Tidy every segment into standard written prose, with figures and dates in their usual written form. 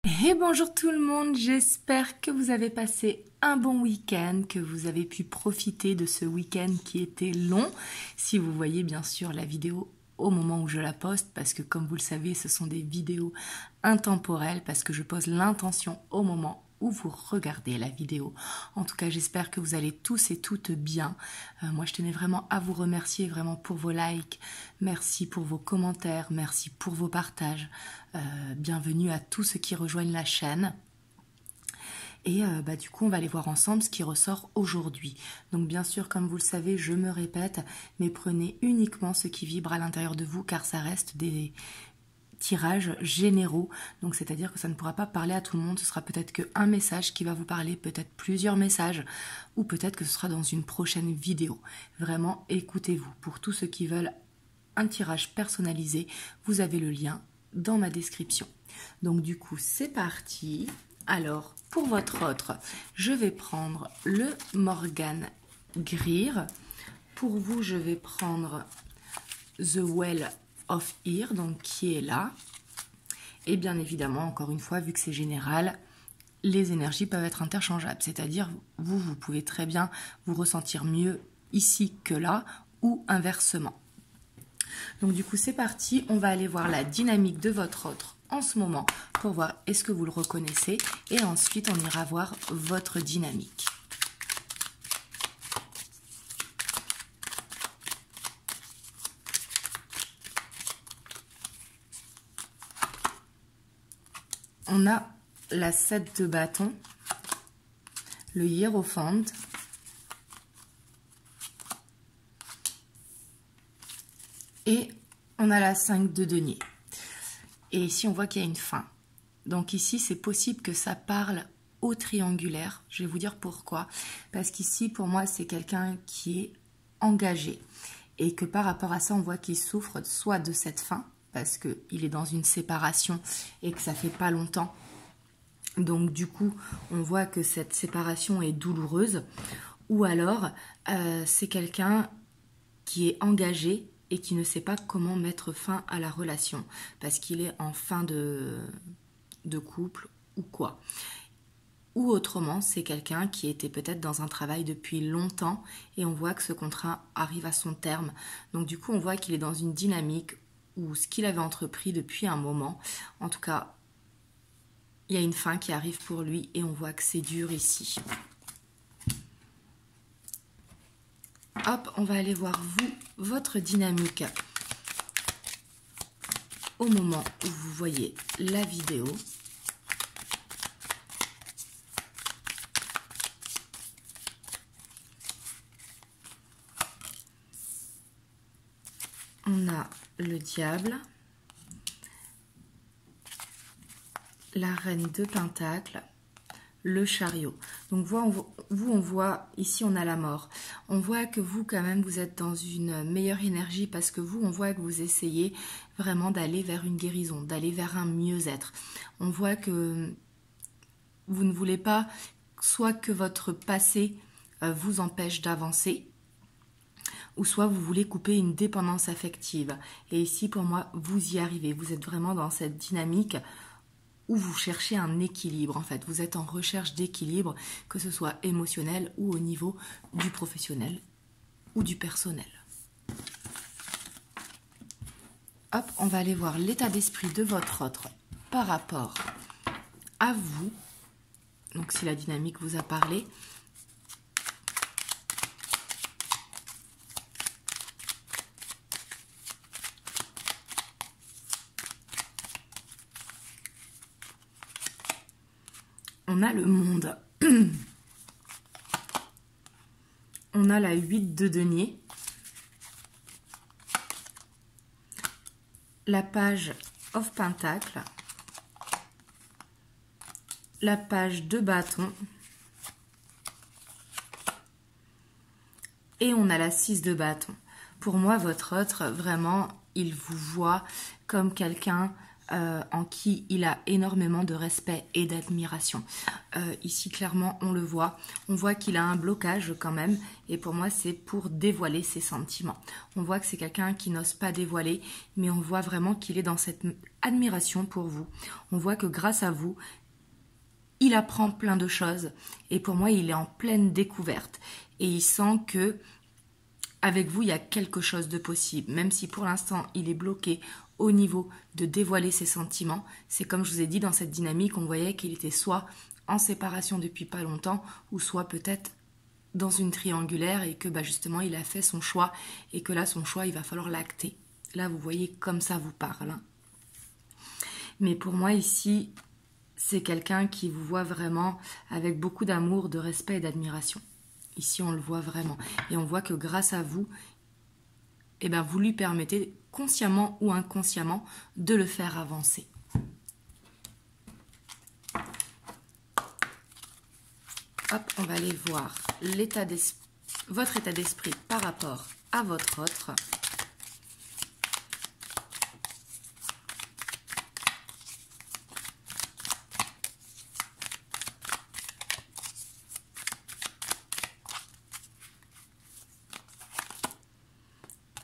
Et bonjour tout le monde, j'espère que vous avez passé un bon week-end, que vous avez pu profiter de ce week-end qui était long. Si vous voyez bien sûr la vidéo au moment où je la poste, parce que comme vous le savez, ce sont des vidéos intemporelles, parce que je pose l'intention au moment où vous regardez la vidéo. En tout cas, j'espère que vous allez tous et toutes bien. Moi, je tenais vraiment à vous remercier vraiment pour vos likes. Merci pour vos commentaires. Merci pour vos partages. Bienvenue à tous ceux qui rejoignent la chaîne. Et du coup, on va aller voir ensemble ce qui ressort aujourd'hui. Donc bien sûr, comme vous le savez, je me répète, mais prenez uniquement ce qui vibre à l'intérieur de vous, car ça reste des tirages généraux, donc c'est-à-dire que ça ne pourra pas parler à tout le monde, ce sera peut-être qu'un message qui va vous parler, peut-être plusieurs messages, ou peut-être que ce sera dans une prochaine vidéo. Vraiment, écoutez-vous. Pour tous ceux qui veulent un tirage personnalisé, vous avez le lien dans ma description. Donc du coup, c'est parti. Alors, pour votre autre, je vais prendre le Morgan Greer. Pour vous, je vais prendre The Well of Ear, donc qui est là. Et bien évidemment, encore une fois, vu que c'est général, les énergies peuvent être interchangeables. C'est-à-dire, vous pouvez très bien vous ressentir mieux ici que là, ou inversement. Donc du coup, c'est parti. On va aller voir la dynamique de votre autre en ce moment pour voir est-ce que vous le reconnaissez. Et ensuite, on ira voir votre dynamique. On a la 7 de bâton, le hiérophante, et on a la 5 de denier. Et ici, on voit qu'il y a une fin. Donc ici, c'est possible que ça parle au triangulaire. Je vais vous dire pourquoi. Parce qu'ici, pour moi, c'est quelqu'un qui est engagé. Et que par rapport à ça, on voit qu'il souffre soit de cette fin, parce qu'il est dans une séparation et que ça fait pas longtemps. Donc du coup, on voit que cette séparation est douloureuse. Ou alors, c'est quelqu'un qui est engagé et qui ne sait pas comment mettre fin à la relation. Parce qu'il est en fin de couple ou quoi. Ou autrement, c'est quelqu'un qui était peut-être dans un travail depuis longtemps et on voit que ce contrat arrive à son terme. Donc du coup, on voit qu'il est dans une dynamique où ce qu'il avait entrepris depuis un moment, en tout cas, il y a une fin qui arrive pour lui et on voit que c'est dur ici. Hop, on va aller voir votre dynamique au moment où vous voyez la vidéo. On a le diable, la reine de pentacle, le chariot. Donc vous, on voit, ici on a la mort. On voit que vous, quand même, vous êtes dans une meilleure énergie parce que vous, on voit que vous essayez vraiment d'aller vers une guérison, d'aller vers un mieux-être. On voit que vous ne voulez pas soit que votre passé vous empêche d'avancer, ou soit vous voulez couper une dépendance affective. Et ici, pour moi, vous y arrivez. Vous êtes vraiment dans cette dynamique où vous cherchez un équilibre. En fait, vous êtes en recherche d'équilibre, que ce soit émotionnel ou au niveau du professionnel ou du personnel. Hop, on va aller voir l'état d'esprit de votre autre par rapport à vous. Donc, si la dynamique vous a parlé. On a le monde. On a la 8 de denier. La page of pentacle. La page de bâton. Et on a la 6 de bâton. Pour moi, votre autre, vraiment, il vous voit comme quelqu'un en qui il a énormément de respect et d'admiration. Ici, clairement, on le voit. On voit qu'il a un blocage quand même. Et pour moi, c'est pour dévoiler ses sentiments. On voit que c'est quelqu'un qui n'ose pas dévoiler, mais on voit vraiment qu'il est dans cette admiration pour vous. On voit que grâce à vous, il apprend plein de choses. Et pour moi, il est en pleine découverte. Et il sent que avec vous, il y a quelque chose de possible. Même si pour l'instant, il est bloqué au niveau de dévoiler ses sentiments. C'est comme je vous ai dit, dans cette dynamique, on voyait qu'il était soit en séparation depuis pas longtemps, ou soit peut-être dans une triangulaire et que justement, il a fait son choix et que là, son choix, il va falloir l'acter. Là, vous voyez comme ça vous parle. Mais pour moi, ici, c'est quelqu'un qui vous voit vraiment avec beaucoup d'amour, de respect et d'admiration. Ici, on le voit vraiment. Et on voit que grâce à vous, vous lui permettez, consciemment ou inconsciemment, de le faire avancer. Hop, on va aller voir votre état d'esprit par rapport à votre autre.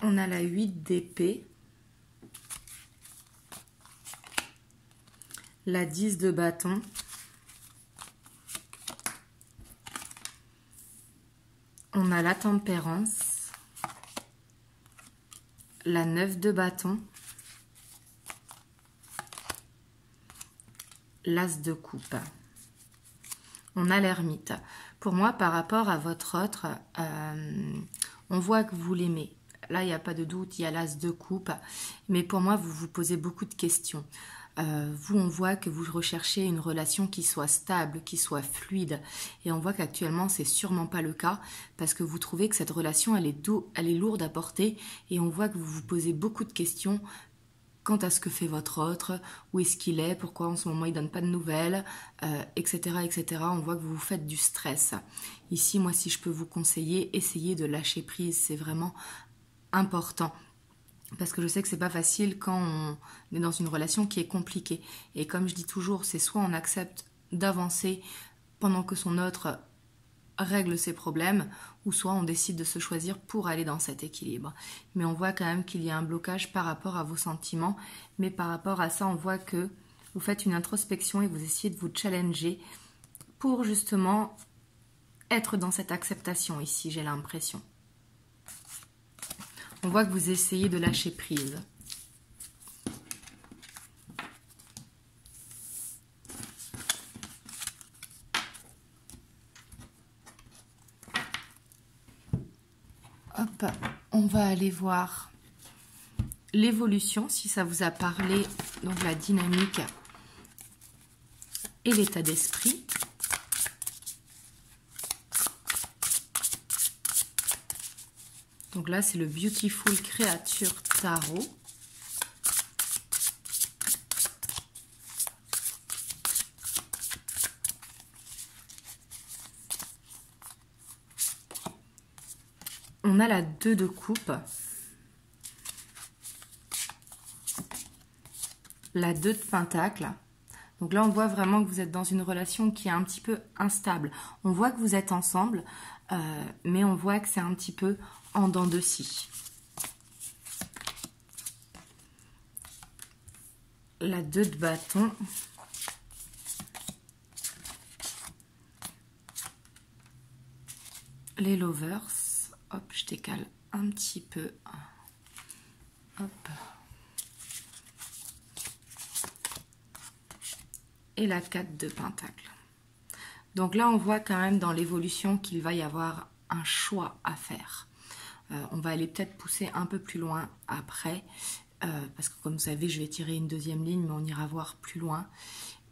On a la 8 d'épée, la 10 de bâton, on a la tempérance, la 9 de bâton, l'as de coupe. On a l'ermite. Pour moi, par rapport à votre autre, on voit que vous l'aimez. Là, il n'y a pas de doute, il y a l'as de coupe. Mais pour moi, vous vous posez beaucoup de questions. Vous, on voit que vous recherchez une relation qui soit stable, qui soit fluide. Et on voit qu'actuellement, c'est sûrement pas le cas parce que vous trouvez que cette relation, elle est lourde à porter. Et on voit que vous vous posez beaucoup de questions quant à ce que fait votre autre, où est-ce qu'il est, pourquoi en ce moment il ne donne pas de nouvelles, etc., etc. On voit que vous vous faites du stress. Ici, moi, si je peux vous conseiller, essayez de lâcher prise. C'est vraiment important parce que je sais que c'est pas facile quand on est dans une relation qui est compliquée et comme je dis toujours, c'est soit on accepte d'avancer pendant que son autre règle ses problèmes ou soit on décide de se choisir pour aller dans cet équilibre. Mais on voit quand même qu'il y a un blocage par rapport à vos sentiments, mais par rapport à ça on voit que vous faites une introspection et vous essayez de vous challenger pour justement être dans cette acceptation ici, j'ai l'impression. On voit que vous essayez de lâcher prise. Hop, on va aller voir l'évolution, si ça vous a parlé, donc la dynamique et l'état d'esprit. Donc là, c'est le Beautiful Creature Tarot. On a la 2 de coupe. La 2 de pentacle. Donc là, on voit vraiment que vous êtes dans une relation qui est un petit peu instable. On voit que vous êtes ensemble, mais on voit que c'est un petit peu en dents de scie. La 2 de bâton. Les lovers. Hop, je décale un petit peu. Hop. Et la 4 de pentacle. Donc là, on voit quand même dans l'évolution qu'il va y avoir un choix à faire. On va aller peut-être pousser un peu plus loin après, parce que comme vous savez, je vais tirer une deuxième ligne, mais on ira voir plus loin.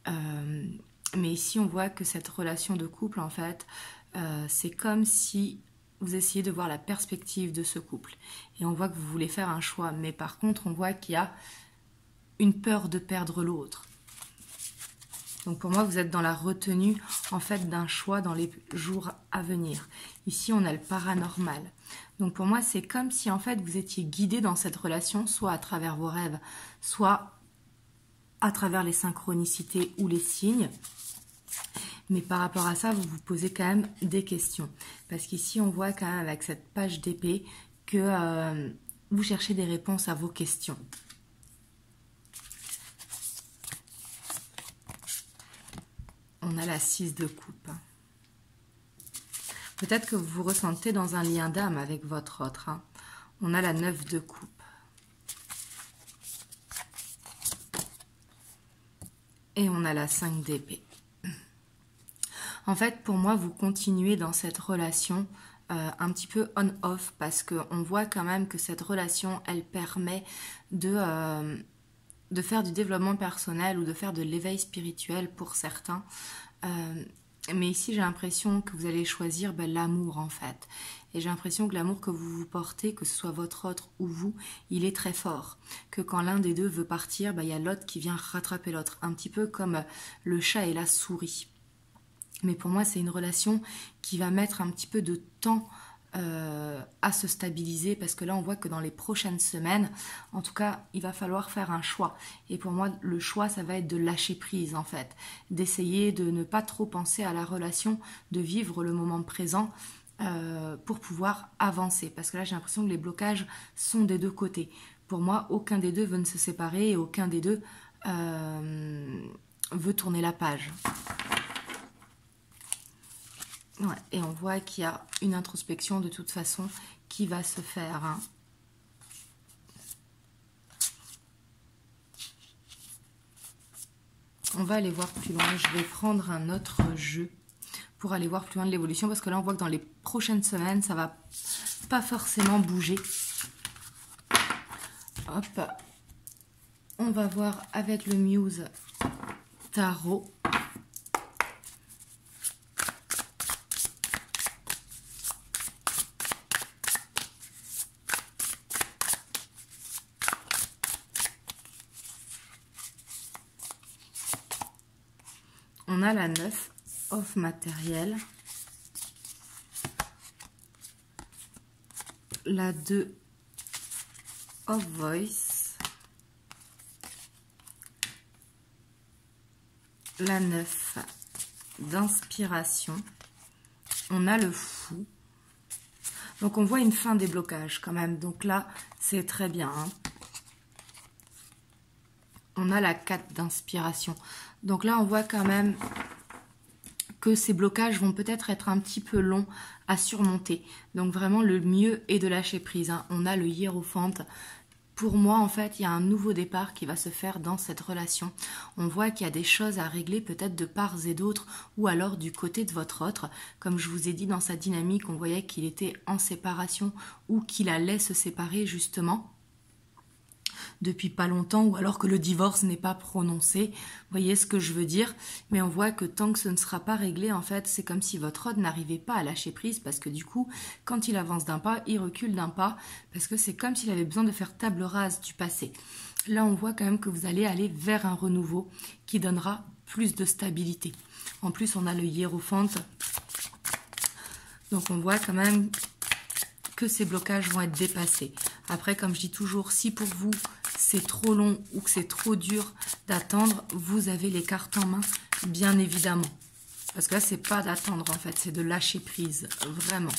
Mais ici, on voit que cette relation de couple, en fait, c'est comme si vous essayez de voir la perspective de ce couple. Et on voit que vous voulez faire un choix, mais par contre, on voit qu'il y a une peur de perdre l'autre. Donc pour moi, vous êtes dans la retenue en fait d'un choix dans les jours à venir. Ici, on a le paranormal. Donc pour moi, c'est comme si en fait vous étiez guidé dans cette relation, soit à travers vos rêves, soit à travers les synchronicités ou les signes. Mais par rapport à ça, vous vous posez quand même des questions. Parce qu'ici, on voit quand même avec cette page d'épée que vous cherchez des réponses à vos questions. On a la 6 de coupe. Peut-être que vous vous ressentez dans un lien d'âme avec votre autre. Hein. On a la 9 de coupe. Et on a la 5 d'épée. En fait, pour moi, vous continuez dans cette relation un petit peu on-off parce qu'on voit quand même que cette relation, elle permet de faire du développement personnel ou de faire de l'éveil spirituel pour certains. Mais ici, j'ai l'impression que vous allez choisir l'amour en fait. Et j'ai l'impression que l'amour que vous vous portez, que ce soit votre autre ou vous, il est très fort. Que quand l'un des deux veut partir, il y a l'autre qui vient rattraper l'autre. Un petit peu comme le chat et la souris. Mais pour moi, c'est une relation qui va mettre un petit peu de temps à se stabiliser parce que là, on voit que dans les prochaines semaines, en tout cas, il va falloir faire un choix. Et pour moi, le choix, ça va être de lâcher prise en fait, d'essayer de ne pas trop penser à la relation, de vivre le moment présent pour pouvoir avancer. Parce que là, j'ai l'impression que les blocages sont des deux côtés. Pour moi, aucun des deux veut se séparer et aucun des deux veut tourner la page. Ouais, et on voit qu'il y a une introspection de toute façon qui va se faire. Hein. On va aller voir plus loin. Je vais prendre un autre jeu pour aller voir plus loin de l'évolution parce que là on voit que dans les prochaines semaines ça va pas forcément bouger. Hop. On va voir avec le Muse Tarot. On a la 9 of matériel, la 2 of voice, la 9 d'inspiration, on a le fou. Donc on voit une fin des blocages quand même, donc là c'est très bien. Hein. On a la 4 d'inspiration. Donc là, on voit quand même que ces blocages vont peut-être être un petit peu longs à surmonter. Donc vraiment, le mieux est de lâcher prise. Hein. On a le hiérophante. Pour moi, en fait, il y a un nouveau départ qui va se faire dans cette relation. On voit qu'il y a des choses à régler peut-être de part et d'autre ou alors du côté de votre autre. Comme je vous ai dit dans sa dynamique, on voyait qu'il était en séparation ou qu'il allait se séparer justement depuis pas longtemps ou alors que le divorce n'est pas prononcé. Vous voyez ce que je veux dire? Mais on voit que tant que ce ne sera pas réglé, en fait, c'est comme si votre autre n'arrivait pas à lâcher prise parce que du coup, quand il avance d'un pas, il recule d'un pas parce que c'est comme s'il avait besoin de faire table rase du passé. Là, on voit quand même que vous allez aller vers un renouveau qui donnera plus de stabilité. En plus, on a le hiérophante. Donc, on voit quand même que ces blocages vont être dépassés. Après, comme je dis toujours, si pour vous, c'est trop long ou que c'est trop dur d'attendre, vous avez les cartes en main, bien évidemment. Parce que là, c'est pas d'attendre, en fait, c'est de lâcher prise, vraiment.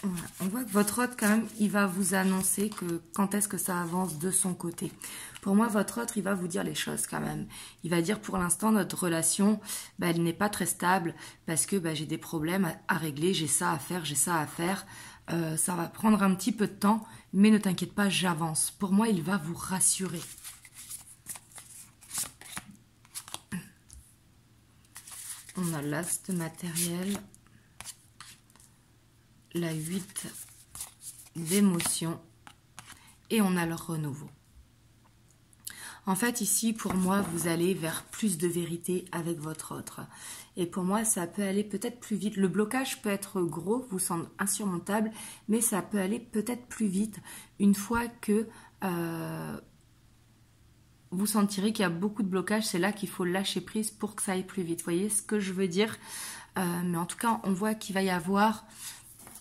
Voilà. On voit que votre autre, quand même, il va vous annoncer que quand est-ce que ça avance de son côté. Pour moi, votre autre, il va vous dire les choses quand même. Il va dire pour l'instant, notre relation, elle n'est pas très stable parce que j'ai des problèmes à régler, j'ai ça à faire, j'ai ça à faire. Ça va prendre un petit peu de temps, mais ne t'inquiète pas, j'avance. Pour moi, il va vous rassurer. On a l'as de matériel, la 8 d'émotion et on a le renouveau. En fait, ici, pour moi, vous allez vers plus de vérité avec votre autre. Et pour moi, ça peut aller peut-être plus vite. Le blocage peut être gros, vous semble insurmontable, mais ça peut aller peut-être plus vite une fois que vous sentirez qu'il y a beaucoup de blocages. C'est là qu'il faut lâcher prise pour que ça aille plus vite. Vous voyez ce que je veux dire? Mais en tout cas, on voit qu'il va y avoir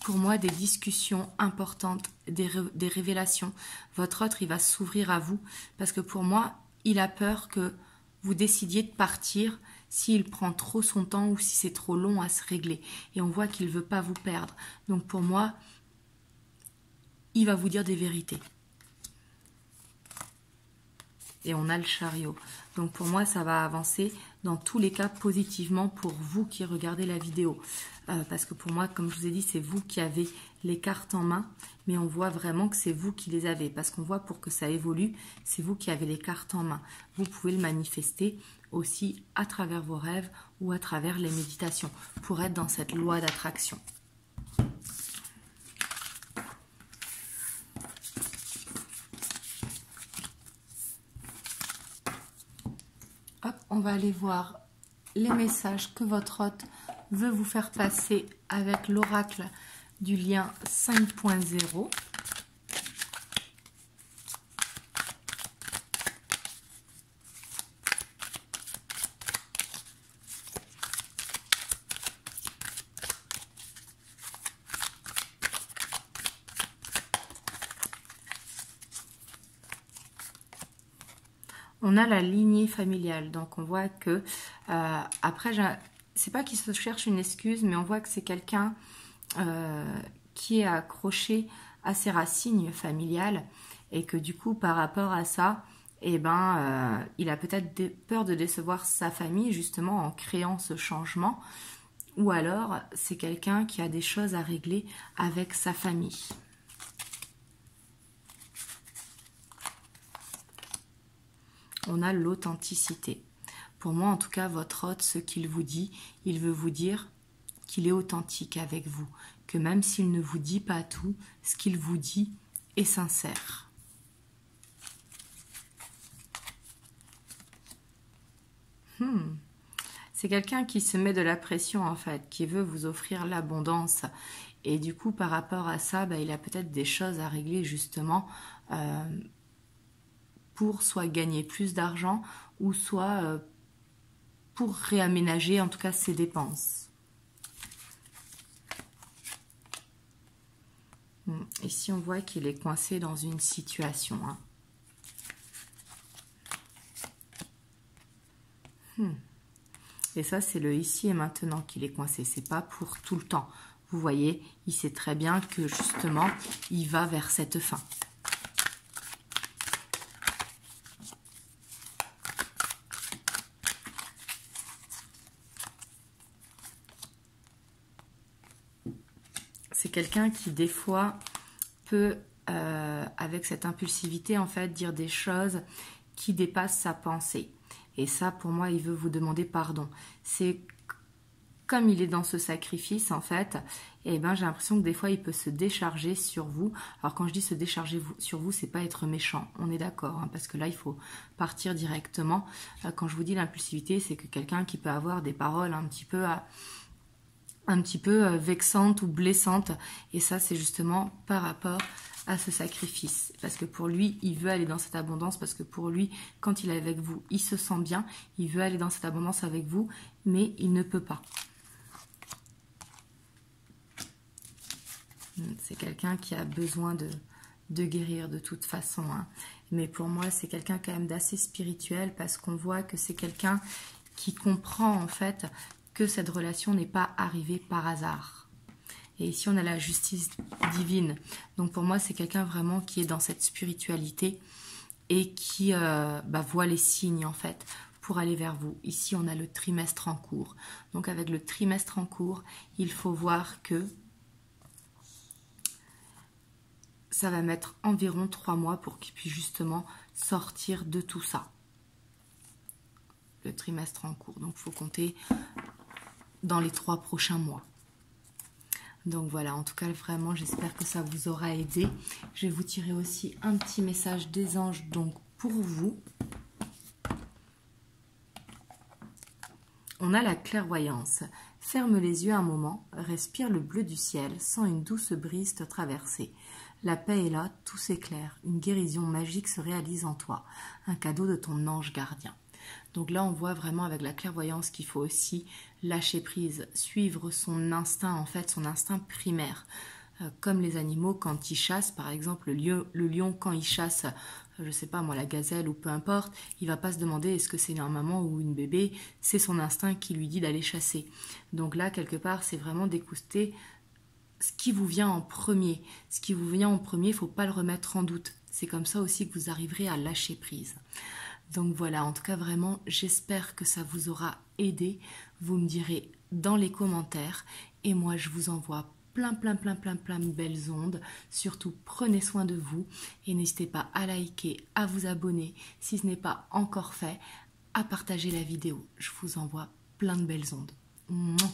pour moi des discussions importantes, des révélations. Votre autre, il va s'ouvrir à vous parce que pour moi, il a peur que vous décidiez de partir s'il prend trop son temps ou si c'est trop long à se régler. Et on voit qu'il ne veut pas vous perdre. Donc pour moi, il va vous dire des vérités. Et on a le chariot. Donc pour moi, ça va avancer dans tous les cas positivement pour vous qui regardez la vidéo. Parce que pour moi, comme je vous ai dit, c'est vous qui avez les cartes en main. Mais on voit vraiment que c'est vous qui les avez. Parce qu'on voit pour que ça évolue, c'est vous qui avez les cartes en main. Vous pouvez le manifester aussi à travers vos rêves ou à travers les méditations pour être dans cette loi d'attraction. Hop, on va aller voir les messages que votre hôte veut vous faire passer avec l'oracle du lien 5.0. On a la lignée familiale, donc on voit que après, c'est pas qu'il se cherche une excuse, mais on voit que c'est quelqu'un qui est accroché à ses racines familiales et que du coup, par rapport à ça, eh ben, il a peut-être peur de décevoir sa famille justement en créant ce changement, ou alors c'est quelqu'un qui a des choses à régler avec sa famille. On a l'authenticité. Pour moi, en tout cas, votre hôte, ce qu'il vous dit, il veut vous dire qu'il est authentique avec vous. Que même s'il ne vous dit pas tout, ce qu'il vous dit est sincère. C'est quelqu'un qui se met de la pression, en fait, qui veut vous offrir l'abondance. Et du coup, par rapport à ça, il a peut-être des choses à régler, justement, pour soit gagner plus d'argent ou soit pour réaménager en tout cas ses dépenses. Ici on voit qu'il est coincé dans une situation. Et ça c'est le ici et maintenant qu'il est coincé, c'est pas pour tout le temps. Vous voyez, il sait très bien que justement il va vers cette fin. C'est quelqu'un qui, des fois, peut, avec cette impulsivité, en fait, dire des choses qui dépassent sa pensée. Et ça, pour moi, il veut vous demander pardon. C'est comme il est dans ce sacrifice, en fait, et ben, j'ai l'impression que des fois, il peut se décharger sur vous. Alors, quand je dis se décharger sur vous, c'est pas être méchant. On est d'accord, hein, parce que là, il faut partir directement. Quand je vous dis l'impulsivité, c'est que quelqu'un qui peut avoir des paroles un petit peu vexante ou blessante, et ça c'est justement par rapport à ce sacrifice, parce que pour lui il veut aller dans cette abondance, parce que pour lui quand il est avec vous il se sent bien, il veut aller dans cette abondance avec vous, mais il ne peut pas. C'est quelqu'un qui a besoin de guérir de toute façon, hein. Mais pour moi c'est quelqu'un quand même d'assez spirituel, parce qu'on voit que c'est quelqu'un qui comprend en fait que cette relation n'est pas arrivée par hasard. Et ici, on a la justice divine. Donc, pour moi, c'est quelqu'un vraiment qui est dans cette spiritualité et qui voit les signes, en fait, pour aller vers vous. Ici, on a le trimestre en cours. Donc, avec le trimestre en cours, il faut voir que ça va mettre environ 3 mois pour qu'il puisse justement sortir de tout ça. Le trimestre en cours. Donc, il faut compter dans les 3 prochains mois. Donc voilà, en tout cas vraiment j'espère que ça vous aura aidé. Je vais vous tirer aussi un petit message des anges donc pour vous. On a la clairvoyance. Ferme les yeux un moment, respire le bleu du ciel, sens une douce brise te traverser. La paix est là, tout s'éclaire, une guérison magique se réalise en toi, un cadeau de ton ange gardien. Donc là, on voit vraiment avec la clairvoyance qu'il faut aussi lâcher prise, suivre son instinct, en fait, son instinct primaire. Comme les animaux quand ils chassent, par exemple le lion quand il chasse, je sais pas moi, la gazelle ou peu importe, il va pas se demander est-ce que c'est une maman ou une bébé, c'est son instinct qui lui dit d'aller chasser. Donc là, quelque part, c'est vraiment d'écouter ce qui vous vient en premier. Ce qui vous vient en premier, il ne faut pas le remettre en doute. C'est comme ça aussi que vous arriverez à lâcher prise. Donc voilà, en tout cas vraiment, j'espère que ça vous aura aidé. Vous me direz dans les commentaires et moi je vous envoie plein de belles ondes. Surtout prenez soin de vous et n'hésitez pas à liker, à vous abonner si ce n'est pas encore fait, à partager la vidéo. Je vous envoie plein de belles ondes. Mouah.